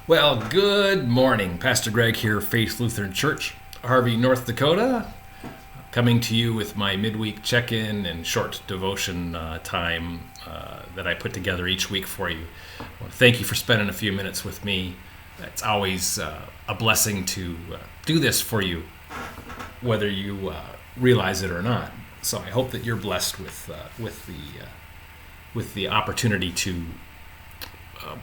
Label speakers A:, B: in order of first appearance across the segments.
A: Well, good morning. Pastor Greg here, Faith Lutheran Church, Harvey, North Dakota, coming to you with my midweek check-in and short devotion time that I put together each week for you. Well, thank you for spending a few minutes with me. It's always a blessing to do this for you, whether you realize it or not. So I hope that you're blessed with the opportunity to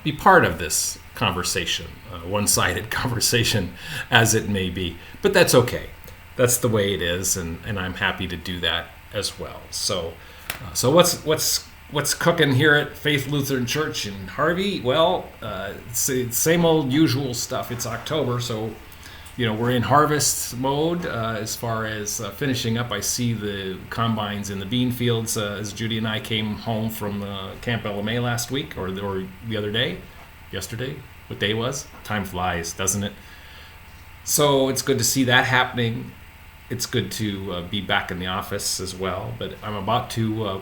A: be part of this conversation, one-sided conversation as it may be, but that's okay. That's the way it is, and I'm happy to do that as well. So what's cooking here at Faith Lutheran Church in Harvey? Well, it's the same old usual stuff. It's October, so we're in harvest mode as far as finishing up. I see the combines in the bean fields as Judy and I came home from Camp LMA last week, or the other day, yesterday, what day was? Time flies, doesn't it? So it's good to see that happening. It's good to be back in the office as well, but I'm about to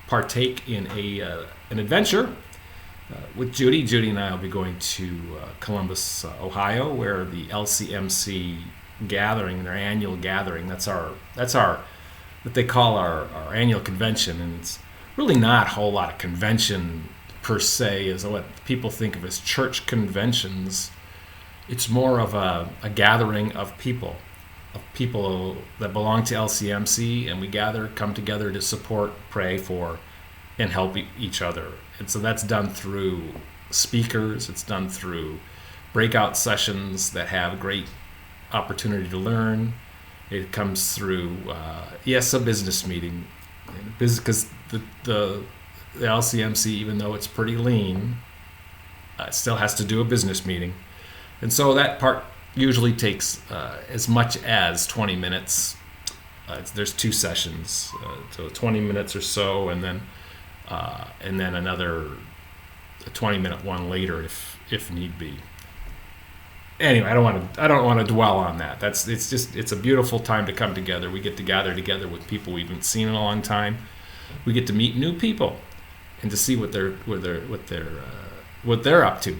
A: partake in an adventure with Judy. Judy and I will be going to Columbus, Ohio, where the LCMC gathering, their annual gathering, that's our what they call our annual convention, and it's really not a whole lot of convention per se as what people think of as church conventions. It's more of a gathering of people that belong to LCMC, and we come together to support, pray for, and help each other. And so that's done through speakers. It's done through breakout sessions that have great opportunity to learn. It comes through, a business meeting, because the LCMC, even though it's pretty lean, it still has to do a business meeting. And so that part usually takes as much as 20 minutes. There's two sessions, so 20 minutes or so, and then another 20-minute one later if need be. Anyway, I don't want to dwell on that. It's a beautiful time to come together. We get to gather together with people we haven't seen in a long time. We get to meet new people and to see what they're up to.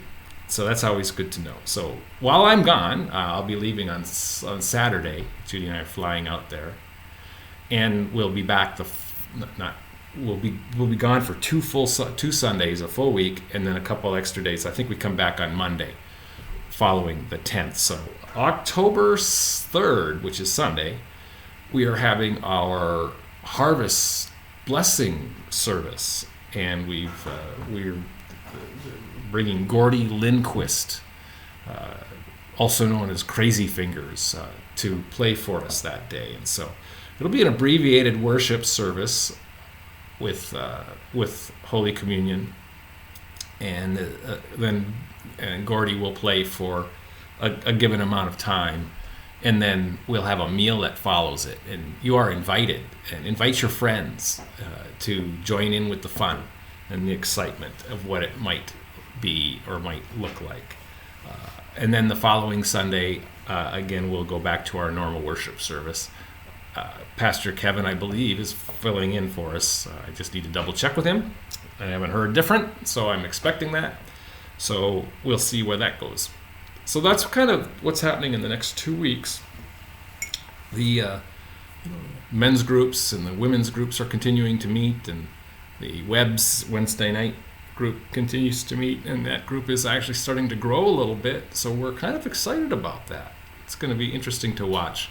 A: So that's always good to know. So while I'm gone, I'll be leaving on Saturday. Judy and I are flying out there, and we'll be back. We'll be gone for two Sundays, a full week, and then a couple extra days. I think we come back on Monday, following the 10th. So October 3rd, which is Sunday, we are having our harvest blessing service, and we're bringing Gordy Lindquist, also known as Crazy Fingers, to play for us that day. And so it'll be an abbreviated worship service with Holy Communion, and then Gordy will play for a given amount of time, and then we'll have a meal that follows it. And you are invited, and invite your friends to join in with the fun and the excitement of what it might be or might look like. And then the following Sunday, again, we'll go back to our normal worship service. Pastor Kevin, I believe, is filling in for us. I just need to double check with him. I haven't heard different, so I'm expecting that. So we'll see where that goes. So that's kind of what's happening in the next 2 weeks. The men's groups and the women's groups are continuing to meet, and the Webb's Wednesday night group continues to meet, and that group is actually starting to grow a little bit. So we're kind of excited about that. It's going to be interesting to watch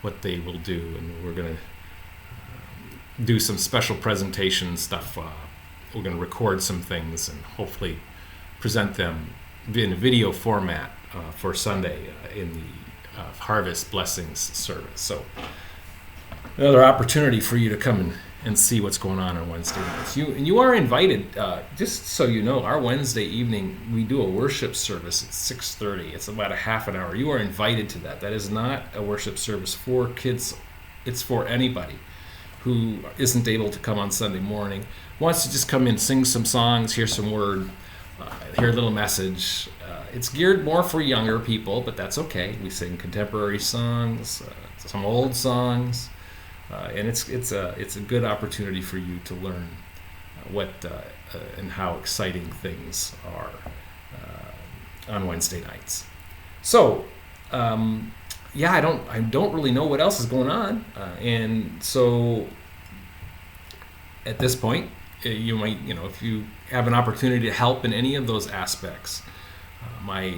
A: what they will do, and we're going to do some special presentation stuff. We're going to record some things and hopefully present them in a video format for Sunday in the Harvest Blessings service. So another opportunity for you to come and see what's going on Wednesday nights. You are invited. Just so you know, our Wednesday evening we do a worship service at 6:30. It's about a half an hour. You are invited to that. That is not a worship service for kids. It's for anybody who isn't able to come on Sunday morning, wants to just come in, sing some songs, hear some word, hear a little message. It's geared more for younger people, but that's okay. We sing contemporary songs, some old songs. And it's a good opportunity for you to learn what and how exciting things are. on Wednesday nights. So, yeah, I don't really know what else is going on, and so at this point, you might, if you have an opportunity to help in any of those aspects. My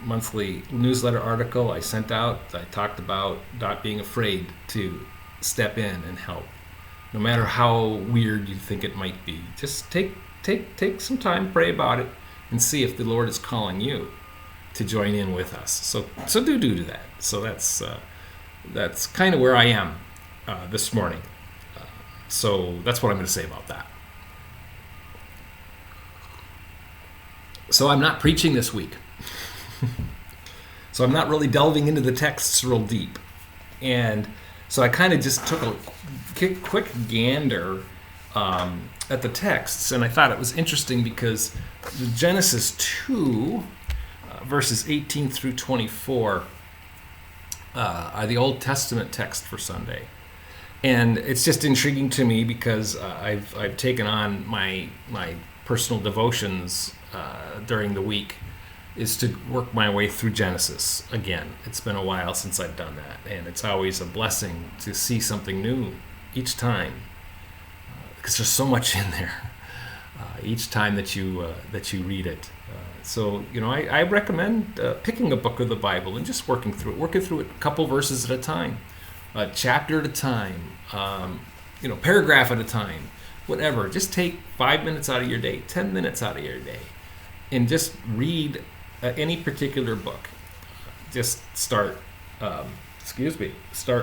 A: monthly newsletter article I sent out, I talked about not being afraid to step in and help, no matter how weird you think it might be. Just take some time, pray about it, and see if the Lord is calling you to join in with us. So do that. So that's kind of where I am this morning. So that's what I'm going to say about that. So I'm not preaching this week. So I'm not really delving into the texts real deep. And so I kind of just took a quick gander at the texts, and I thought it was interesting because the Genesis 2, verses 18 through 24, are the Old Testament text for Sunday. And it's just intriguing to me because I've taken on my personal devotions during the week is to work my way through Genesis again. It's been a while since I've done that, and it's always a blessing to see something new each time because there's so much in there each time that you read it. So I recommend picking a book of the Bible and just working through it a couple verses at a time, a chapter at a time, paragraph at a time, whatever. Just take 5 minutes out of your day, 10 minutes out of your day, and just read any particular book. Just start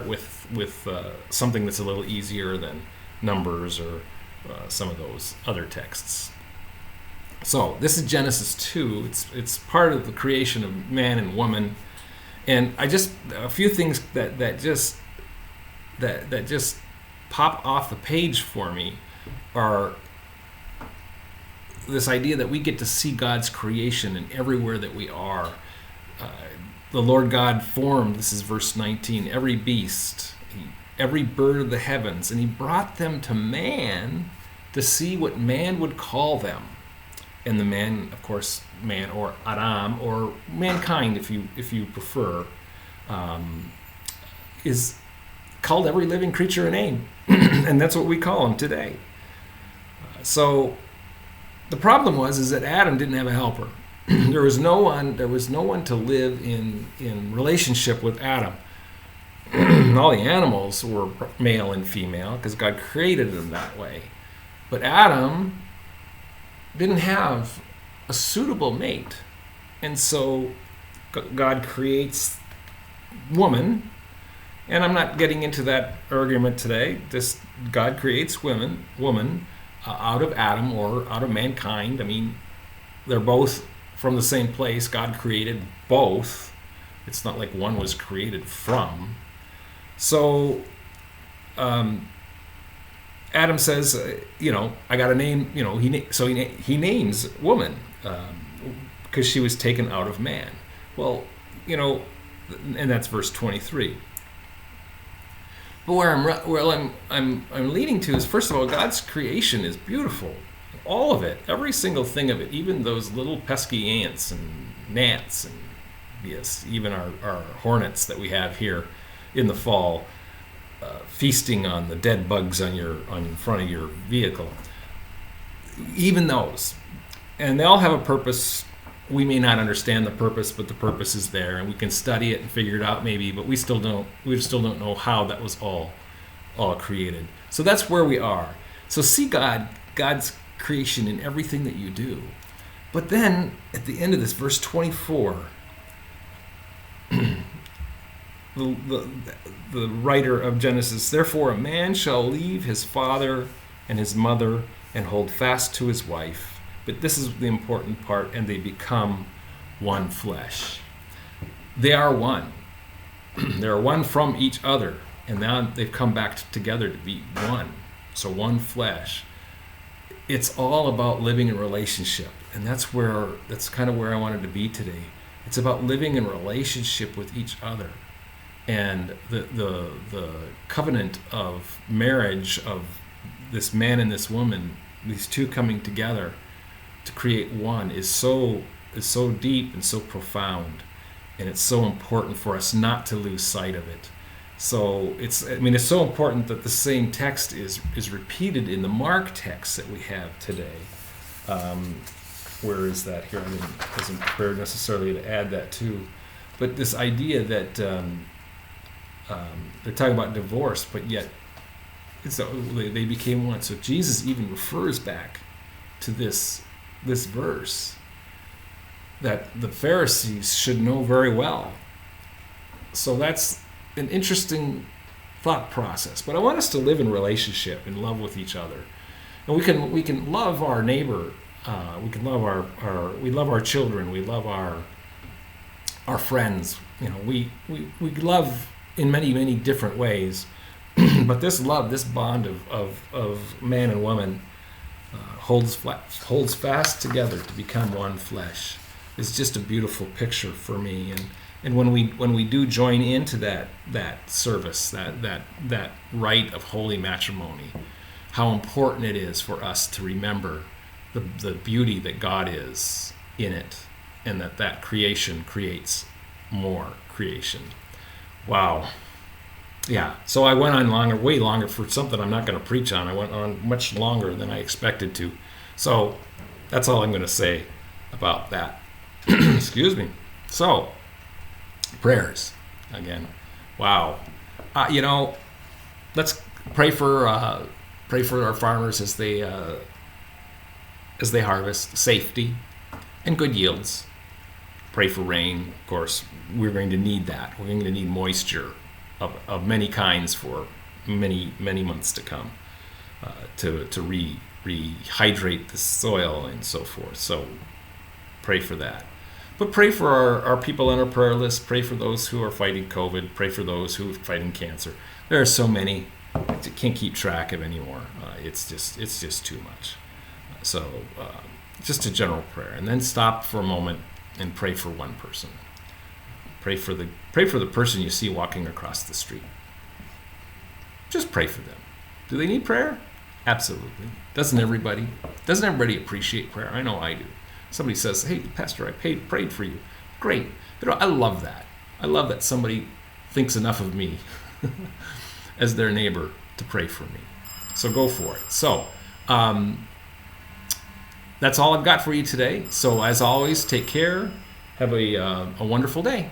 A: with something that's a little easier than Numbers or some of those other texts. So this is Genesis 2. It's part of the creation of man and woman, and a few things that just pop off the page for me are this idea that we get to see God's creation in everywhere that we are. The Lord God formed, this is verse 19, every beast, every bird of the heavens, and he brought them to man to see what man would call them. And the man, of course, man or Adam, or mankind if you prefer, is called every living creature a name. And that's what we call them today. So the problem is that Adam didn't have a helper. There was no one to live in relationship with Adam. All the animals were male and female because God created them that way. But Adam didn't have a suitable mate. And so God creates woman. And I'm not getting into that argument today. Just God creates woman out of Adam or out of mankind. I mean, they're both from the same place. God created both. It's not like one was created from. So Adam says, I got a name. He names woman because she was taken out of man. Well, and that's verse 23. But where I'm leading to is, first of all, God's creation is beautiful. All of it, every single thing of it, even those little pesky ants and gnats, and yes, even our hornets that we have here in the fall, feasting on the dead bugs on front of your vehicle. Even those, and they all have a purpose. We may not understand the purpose, but the purpose is there, and we can study it and figure it out maybe, but we still don't know how that was all created. So that's where we are. So see God's creation in everything that you do. But then at the end of this, verse 24, the writer of Genesis, therefore a man shall leave his father and his mother and hold fast to his wife. But this is the important part, and they become one flesh. They are one. They are one from each other, and now they've come back together to be one. So one flesh. It's all about living in relationship, and that's kind of where I wanted to be today. It's about living in relationship with each other, and the covenant of marriage of this man and this woman, these two coming together to create one, is so is so deep and so profound, and it's so important for us not to lose sight of it. So it's so important that the same text is repeated in the Mark text that we have today. Where is that here? I wasn't prepared necessarily to add that too, but this idea that they're talking about divorce, but yet they became one. So Jesus even refers back to this verse that the Pharisees should know very well. So that's an interesting thought process. But I want us to live in relationship and love with each other, and we can love our neighbor. We can love we love our children. We love our friends. We love in many different ways. But this love, this bond of man and woman, holds fast together to become one flesh. It's just a beautiful picture for me. And when we do join into that service, that rite of holy matrimony, how important it is for us to remember the beauty that God is in it, and that creation creates more creation. Wow. Yeah, so I went on way longer for something I'm not going to preach on. I went on much longer than I expected to. So that's all I'm going to say about that. Excuse me. So, prayers again. Wow. Let's pray for our farmers as they harvest, safety and good yields. Pray for rain. Of course, we're going to need that. We're going to need moisture of many kinds for many months to come, to rehydrate the soil and so forth. So pray for that. But pray for our people on our prayer list. Pray for those who are fighting COVID. Pray for those who are fighting cancer. There are so many, I can't keep track of anymore. It's just too much. So just a general prayer, and then stop for a moment and pray for one person. Pray for the person you see walking across the street. Just pray for them. Do they need prayer? Absolutely. Doesn't everybody appreciate prayer? I know I do. Somebody says, "Hey, Pastor, I prayed for you." Great. I love that. I love that somebody thinks enough of me as their neighbor to pray for me. So go for it. So that's all I've got for you today. So as always, take care. Have a wonderful day.